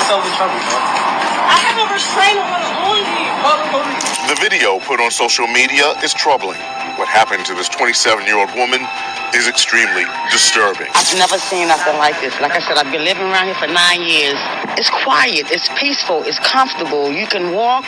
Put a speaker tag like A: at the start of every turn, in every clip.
A: yourself in trouble, bro.
B: I have a restraining order on you.
A: Call the police.
C: The video put on social media is troubling. What happened to this 27-year-old woman is extremely disturbing.
D: I've never seen nothing like this. Like I said, I've been living around here for 9 years. It's quiet, it's peaceful, it's comfortable. You can walk,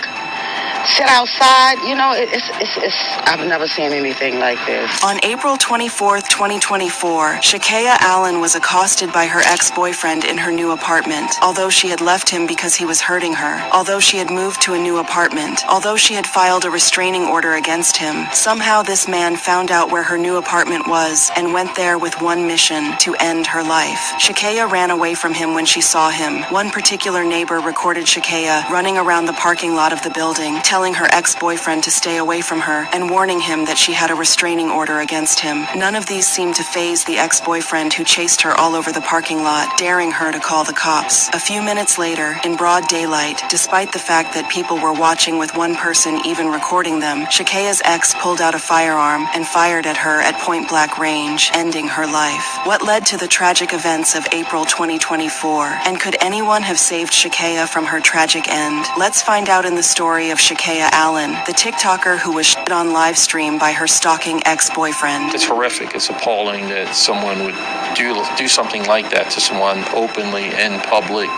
D: sit outside. You know, I've never seen anything like this.
E: On April 24th, 2024, Shakaya Allen was accosted by her ex-boyfriend in her new apartment. Although she had left him because he was hurting her, although she had moved to a new apartment, although she had filed a restraining order against him, somehow this man found out where her new apartment was and went there with one mission: to end her life. Shakaya ran away from him when she saw him. One particular neighbor recorded Shakaya running around the parking lot of the building, telling her ex-boyfriend to stay away from her and warning him that she had a restraining order against him. None of these seemed to faze the ex-boyfriend, who chased her all over the parking lot, daring her to call the cops. A few minutes later, in broad daylight, despite the fact that people were watching with one person even recording them, Shakaya's ex pulled out a firearm and fired at her at point-blank range, ending her life. What led to the tragic events of April 2024? And could anyone have saved Shakaya from her tragic end? Let's find out in the story of Shakaya Allen, the TikToker who was shit on Livestream by her stalking ex-boyfriend.
F: It's horrific. It's appalling that someone would do something like that to someone openly in public.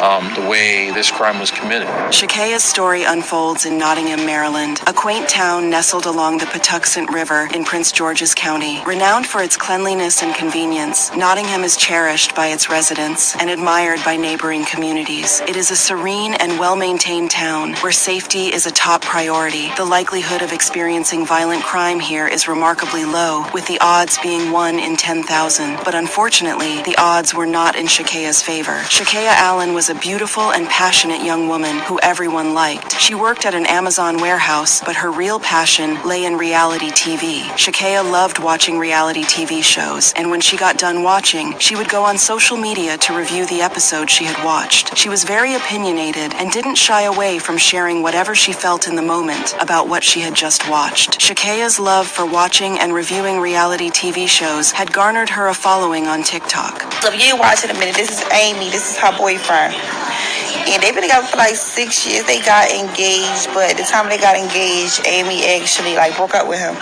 F: The way this crime was committed.
E: Shakaya's story unfolds in Nottingham, Maryland, a quaint town nestled along the Patuxent River in Prince George's County. Renowned for its cleanliness and convenience, Nottingham is cherished by its residents and admired by neighboring communities. It is a serene and well-maintained town where safety is a top priority. The likelihood of experiencing violent crime here is remarkably low, with the odds being 1 in 10,000. But unfortunately, the odds were not in Shakaya's favor. Shakaya Allen was a beautiful and passionate young woman who everyone liked. She worked at an Amazon warehouse, but her real passion lay in reality TV. Shakaya loved watching reality TV shows, and when she got done watching, she would go on social media to review the episode she had watched. She was very opinionated and didn't shy away from sharing whatever she felt in the moment about what she had just watched. Shakaya's love for watching and reviewing reality TV shows had garnered her a following on TikTok.
G: So if you watch in a minute, this is Amy, this is her boyfriend. And they've been together for like 6 years. They got engaged, but at the time they got engaged, Amy actually broke up with him.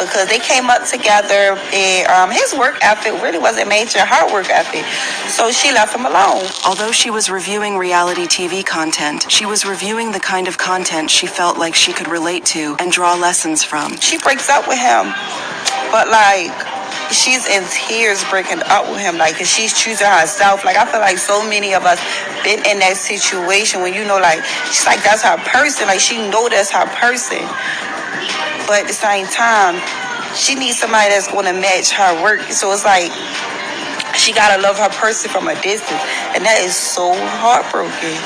G: Because they came up together and his work ethic really wasn't matching her work ethic. So she left him alone.
E: Although she was reviewing reality TV content, she was reviewing the kind of content she felt like she could relate to and draw lessons from.
G: She breaks up with him, but she's in tears breaking up with him, cause she's choosing herself. I feel like so many of us been in that situation when she's that's her person. She know that's her person. But at the same time, she needs somebody that's going to match her work. So it's she got to love her person from a distance. And that is so heartbroken.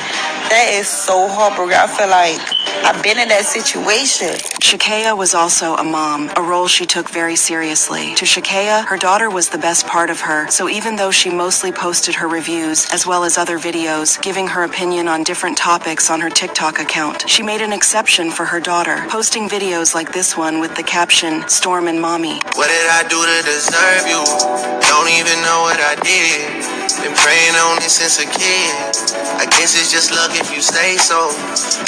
G: That is so heartbroken. I feel like I've been in that situation.
E: Shakaya was also a mom, a role she took very seriously. To Shakaya, her daughter was the best part of her, so even though she mostly posted her reviews, as well as other videos, giving her opinion on different topics on her TikTok account, she made an exception for her daughter, posting videos like this one with the caption, "Storm and Mommy."
H: What did I do to deserve you? Don't even know what I did. Been praying on it since a kid. I guess it's just luck if you say so.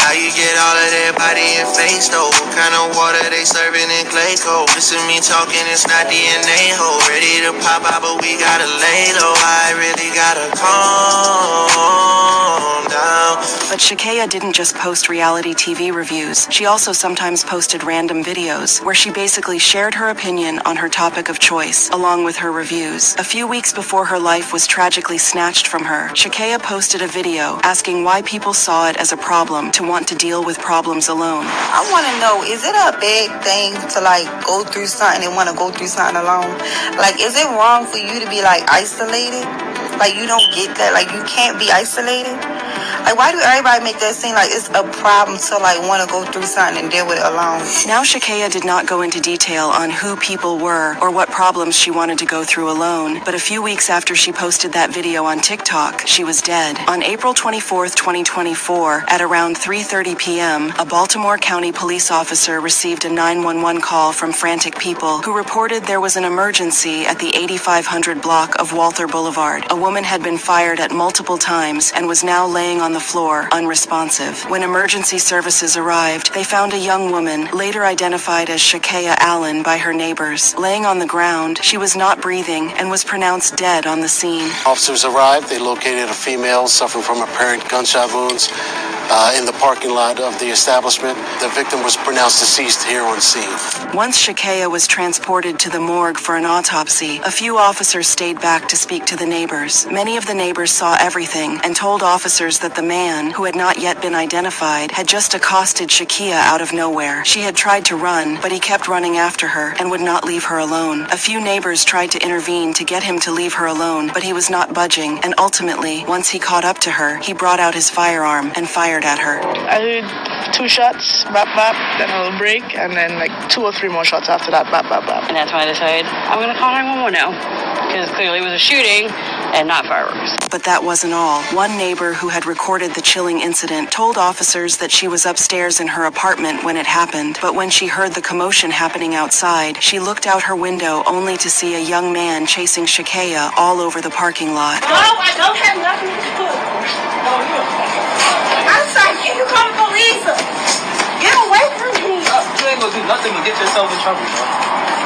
H: How you get all of that body and face though? What kind of water they serving in clay cold? Listen me talking, it's not DNA hole. Ready to pop out, but we gotta lay low. I really gotta calm down.
E: But Shakaya didn't just post reality TV reviews. She also sometimes posted random videos where she basically shared her opinion on her topic of choice, along with her reviews. A few weeks before her life was tragically snatched from her, Shakaya posted a video asking why people saw it as a problem to want to deal with problems alone.
G: I want to know, is it a big thing to go through something and want to go through something alone? Is it wrong for you to be isolated? You don't get that? You can't be isolated? Like, why do everybody make that seem like it's a problem to like want to go through something and deal with it alone?
E: Now Shakaya did not go into detail on who people were or what problems she wanted to go through alone, but a few weeks after she posted that video on TikTok, she was dead. On April 24th, 2024, at around 3:30 p.m., a Baltimore County police officer received a 911 call from frantic people who reported there was an emergency at the 8500 block of Walther Boulevard. A woman had been fired at multiple times and was now laying on the floor, unresponsive. When emergency services arrived, they found a young woman, later identified as Shakaya Allen by her neighbors. Laying on the ground, she was not breathing and was pronounced dead on the scene.
A: Officers arrived. They located a female suffering from apparent gunshot wounds in the parking lot of the establishment. The victim was pronounced deceased here on scene.
E: Once Shakaya was transported to the morgue for an autopsy, a few officers stayed back to speak to the neighbors. Many of the neighbors saw everything and told officers that the man, who had not yet been identified, had just accosted Shakaya out of nowhere. She had tried to run, but he kept running after her and would not leave her alone. A few neighbors tried to intervene to get him to leave her alone, but he was not budging, and ultimately, once he caught up to her, he brought out his firearm and fired at her.
I: I heard 2 shots, bap bap, then a little break, and then like 2 or 3 more shots after that, bap bap bap.
B: And that's when I decided I'm going to call 911 now, because clearly it was a shooting and not fireworks.
E: But that wasn't all. One neighbor who had recorded the chilling incident told officers that she was upstairs in her apartment when it happened, but when she heard the commotion happening outside, she looked out her window only to see a young man chasing Shakaya all over the parking lot.
B: No, I don't have nothing to do. I'm sorry, can you call the police? Get away from me.
J: You ain't gonna do nothing to get yourself in trouble, bro.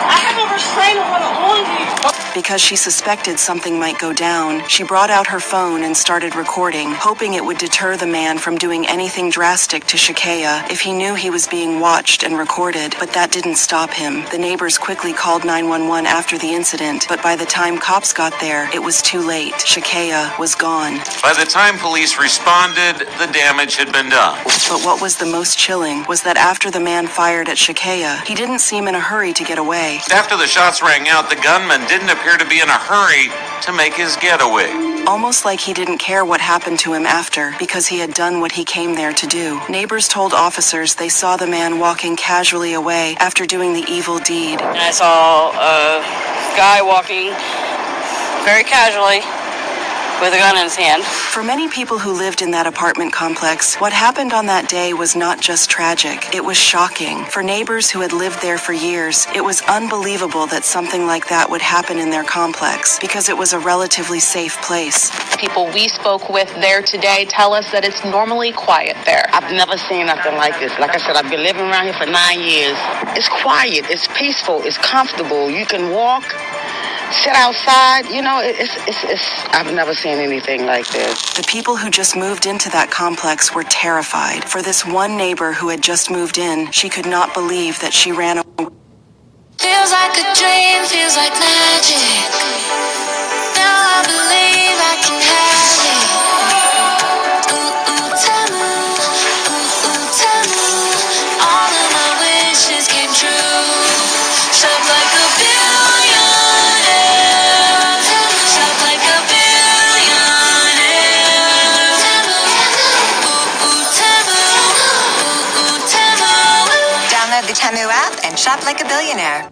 B: I have a restraining order on you.
E: Because she suspected something might go down, she brought out her phone and started recording, hoping it would deter the man from doing anything drastic to Shakaya if he knew he was being watched and recorded, but that didn't stop him. The neighbors quickly called 911 after the incident, but by the time cops got there, it was too late. Shakaya was gone.
K: By the time police responded, the damage had been done.
E: But what was the most chilling was that after the man fired at Shakaya, he didn't seem in a hurry to get away.
K: After the shots rang out, the gunman didn't appear to be in a hurry to make his getaway.
E: Almost like he didn't care what happened to him after, because he had done what he came there to do. Neighbors told officers they saw the man walking casually away after doing the evil deed.
B: And I saw a guy walking very casually with a gun in his hand.
E: For many people who lived in that apartment complex, what happened on that day was not just tragic, it was shocking. For neighbors who had lived there for years, it was unbelievable that something like that would happen in their complex, because it was a relatively safe place.
L: People we spoke with there today tell us that it's normally quiet there.
D: I've never seen nothing like this. Like I said, I've been living around here for 9 years. It's quiet, it's peaceful, it's comfortable. You can walk, sit outside, you know, I've never seen anything like this.
E: The people who just moved into that complex were terrified. For this one neighbor who had just moved in, she could not believe that she ran away.
M: Feels like a dream, feels like magic. Now I believe I can have it. Ooh, ooh, Tamu. Ooh, ooh, Tamu. All of my wishes came true. Shop like a billionaire. Shop like a billionaire. Tamu. Ooh, ooh, Tamu. Ooh, ooh, Tamu.
N: Download the Tamu app and shop like a billionaire.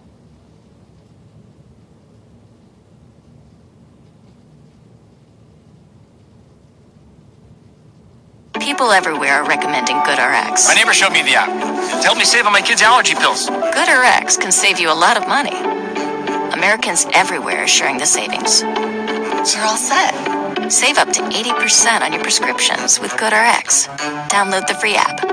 O: People everywhere are recommending GoodRx.
P: My neighbor showed me the app. It helped me save on my kids' allergy pills.
O: GoodRx can save you a lot of money. Americans everywhere are sharing the savings.
N: You're all set.
O: Save up to 80% on your prescriptions with GoodRx. Download the free app.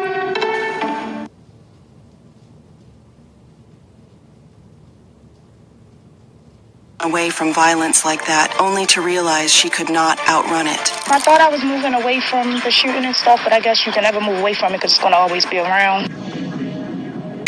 E: Away from violence like that, only to realize she could not outrun it.
I: I thought I was moving away from the shooting and stuff, but I guess you can never move away from it because it's going to always be around.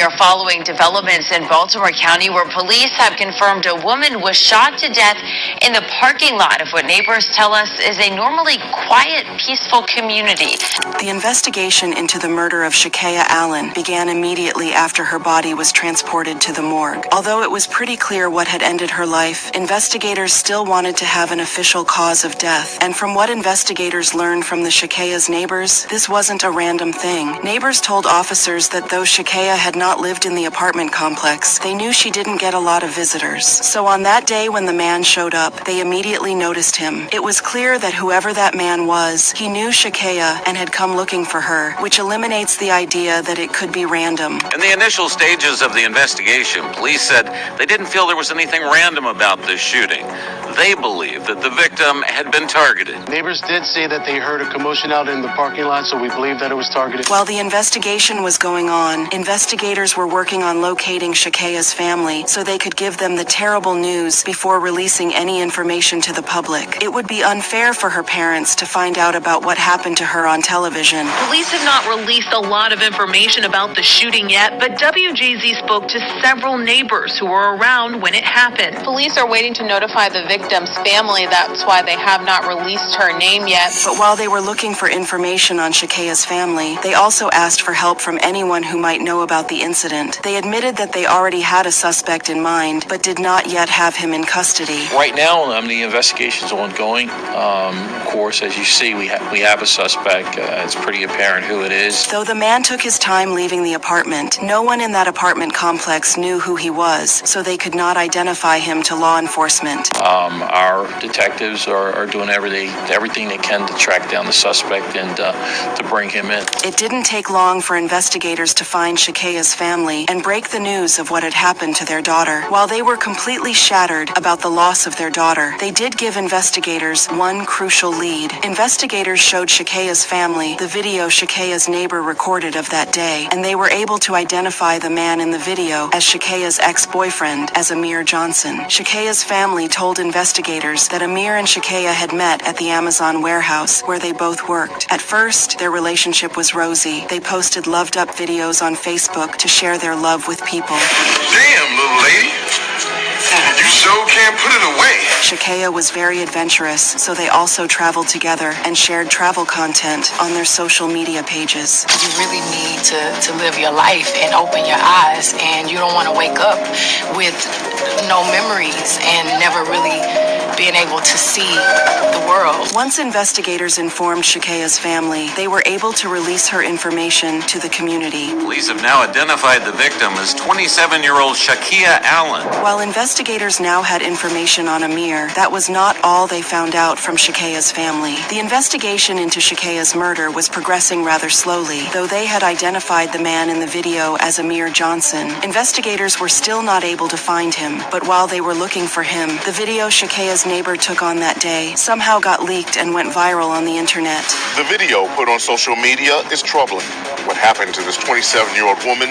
L: We are following developments in Baltimore County where police have confirmed a woman was shot to death in the parking lot of what neighbors tell us is a normally quiet, peaceful community.
E: The investigation into the murder of Shakaya Allen began immediately after her body was transported to the morgue. Although it was pretty clear what had ended her life, investigators still wanted to have an official cause of death. And from what investigators learned from the Shakaya's neighbors, this wasn't a random thing. Neighbors told officers that though Shakaya had not lived in the apartment complex, they knew she didn't get a lot of visitors. So on that day when the man showed up, they immediately noticed him. It was clear that whoever that man was, he knew Shakaya and had come looking for her, which eliminates the idea that it could be random.
K: In the initial stages of the investigation, police said they didn't feel there was anything random about this shooting. They believed that the victim had been targeted.
A: Neighbors did say that they heard a commotion out in the parking lot, so we believe that it was targeted.
E: While the investigation was going on, investigators were working on locating Shakaya's family so they could give them the terrible news before releasing any information to the public. It would be unfair for her parents to find out about what happened to her on television.
L: Police have not released a lot of information about the shooting yet, but WJZ spoke to several neighbors who were around when it happened. Police are waiting to notify the victim's family. That's why they have not released her name yet.
E: But while they were looking for information on Shakaya's family, they also asked for help from anyone who might know about the incident. They admitted that they already had a suspect in mind, but did not yet have him in custody.
F: Right now, the investigation's ongoing. Of course, as you see, we have a suspect. It's pretty apparent who it is.
E: Though the man took his time leaving the apartment, no one in that apartment complex knew who he was, so they could not identify him to law enforcement.
F: Our detectives are doing everything they can to track down the suspect and to bring him in.
E: It didn't take long for investigators to find Shakaya's family and break the news of what had happened to their daughter. While they were completely shattered about the loss of their daughter, they did give investigators one crucial lead. Investigators showed Shakaya's family the video Shakaya's neighbor recorded of that day, and they were able to identify the man in the video as Shakaya's ex-boyfriend, as Amir Johnson. Shakaya's family told investigators that Amir and Shakaya had met at the Amazon warehouse where they both worked. At first, their relationship was rosy. They posted loved-up videos on Facebook to share their love with people.
C: Damn, little lady. You sure can't put it away.
E: Shakaya was very adventurous, so they also traveled together and shared travel content on their social media pages.
Q: You really need to live your life and open your eyes, and you don't want to wake up with no memories and never really being able to see the world.
E: Once investigators informed Shakaya's family, they were able to release her information to the community.
K: Police have now identified the victim as 27-year-old Shakaya Allen.
E: While investigators now had information on Amir, that was not all they found out from Shakaya's family. The investigation into Shakaya's murder was progressing rather slowly. Though they had identified the man in the video as Amir Johnson, investigators were still not able to find him. But while they were looking for him, the video Shakaya's neighbor took on that day somehow got leaked and went viral on the internet.
C: The video put on social media is troubling. What happened to this 27-year-old woman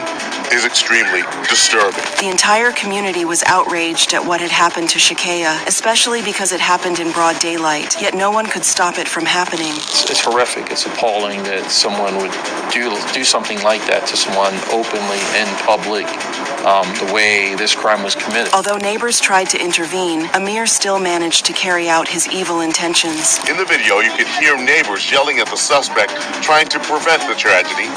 C: is extremely disturbing.
E: The entire community was outraged at what had happened to Shakaya, especially because it happened in broad daylight, yet no one could stop it from happening.
F: It's horrific. It's appalling that someone would do something like that to someone openly in public, the way this crime was committed.
E: Although neighbors tried to intervene, Amir still managed to carry out his evil intentions.
C: In the video, you can hear neighbors yelling at the suspect, trying to prevent the tragedy,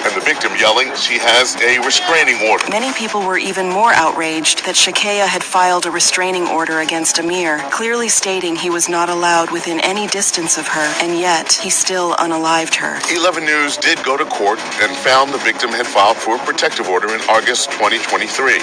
C: and the victim yelling she has a restraining order.
E: Many people were even more outraged that Shakaya had filed a restraining order against Amir, clearly stating he was not allowed within any distance of her, and yet he still unalived her.
C: 11 News did go to court and found the victim had filed for a protective order in August 2023.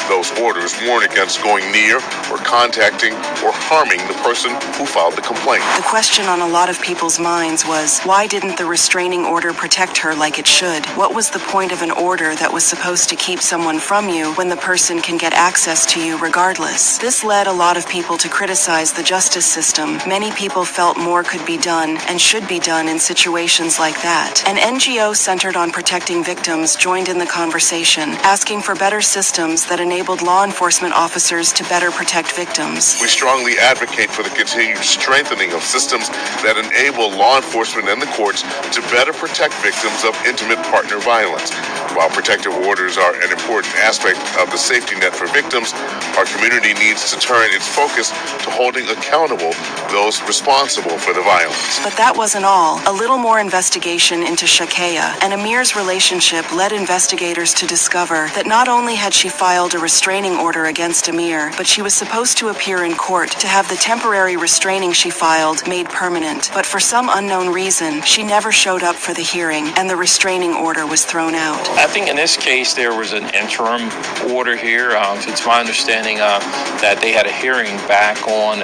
C: Those orders warn against going near or contacting or harming the person who filed the complaint.
E: The question on a lot of people's minds was, why didn't the restraining order protect her like it should? What was the point of an order that was supposed to keep someone from you when the person can get access to you regardless? This led a lot of people to criticize the justice system. Many people felt more could be done and should be done in situations like that. An NGO centered on protecting victims joined in the conversation, asking for better systems that enabled law enforcement officers to better protect victims.
C: We strongly advocate for the continued strengthening of systems that enable law enforcement and the courts to better protect victims of intimate partner violence. While protective orders are an important aspect of the safety net for victims, our community needs to turn its focus to holding accountable those responsible for the violence.
E: But that wasn't all. A little more investigation into Shakaya and Amir's relationship led investigators to discover that not only had she filed a restraining order against Amir, but she was supposed to appear in court to have the temporary restraining she filed made permanent. But for some unknown reason, she never showed up for the hearing, and the restraining order was thrown out.
F: I think in this case there was an interim order here. It's my understanding that they had a hearing back on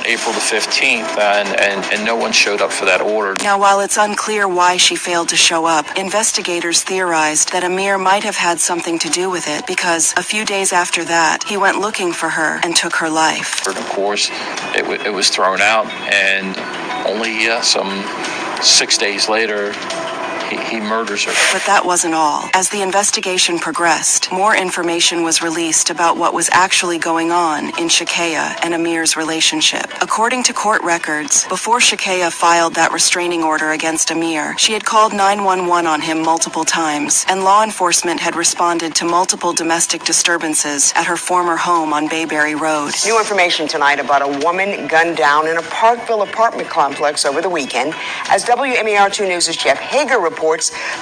F: April the 15th, and no one showed up for that order.
E: Now, while it's unclear why she failed to show up, investigators theorized that Amir might have had something to do with it because a few days after that, he went looking for her and took her life.
F: Of course, it was thrown out, and only some 6 days later, he murders her.
E: But that wasn't all. As the investigation progressed, more information was released about what was actually going on in Shakaya and Amir's relationship. According to court records, before Shakaya filed that restraining order against Amir, she had called 911 on him multiple times, and law enforcement had responded to multiple domestic disturbances at her former home on Bayberry Road.
R: New information tonight about a woman gunned down in a Parkville apartment complex over the weekend. As WMER2 News' Jeff Hager reports,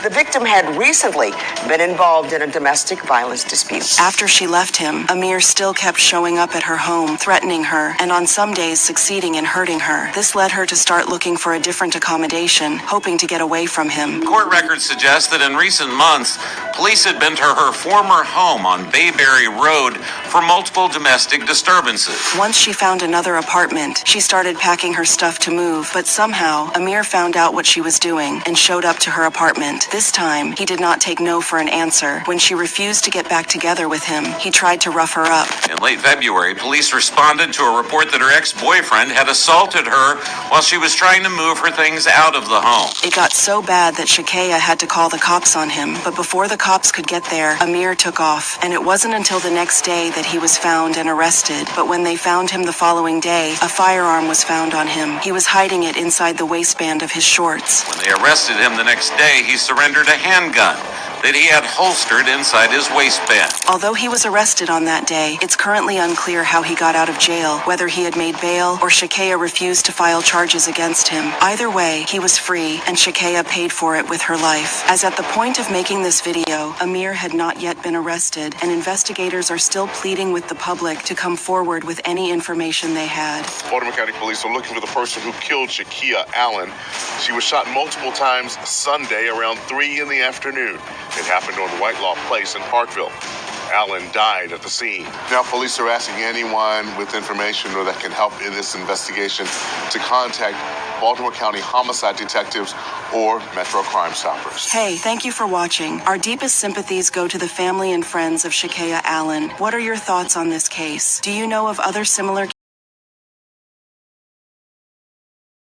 R: the victim had recently been involved in a domestic violence dispute.
E: After she left him, Amir still kept showing up at her home, threatening her, and on some days succeeding in hurting her. This led her to start looking for a different accommodation, hoping to get away from him.
K: Court records suggest that in recent months, police had been to her former home on Bayberry Road for multiple domestic disturbances.
E: Once she found another apartment, she started packing her stuff to move, but somehow Amir found out what she was doing and showed up to her apartment. This time, he did not take no for an answer. When she refused to get back together with him, he tried to rough her up.
K: In late February, police responded to a report that her ex-boyfriend had assaulted her while she was trying to move her things out of the home.
E: It got so bad that Shakaya had to call the cops on him, but before the cops could get there, Amir took off, and it wasn't until the next day that he was found and arrested. But when they found him the following day, a firearm was found on him. He was hiding it inside the waistband of his shorts.
K: When they arrested him the next day, he surrendered a handgun that he had holstered inside his waistband.
E: Although he was arrested on that day, it's currently unclear how he got out of jail, whether he had made bail or Shakaya refused to file charges against him. Either way, he was free, and Shakaya paid for it with her life. As at the point of making this video, Amir had not yet been arrested, and investigators are still pleading with the public to come forward with any information they had.
C: Baltimore County Police are looking for the person who killed Shakaya Allen. She was shot multiple times Sunday around 3 in the afternoon. It happened on the Whitelaw Place in Parkville. Allen died at the scene. Now, police are asking anyone with information or that can help in this investigation to contact Baltimore County homicide detectives or Metro Crime Stoppers.
E: Hey, thank you for watching. Our deepest sympathies go to the family and friends of Shakaya Allen. What are your thoughts on this case? Do you know of other similar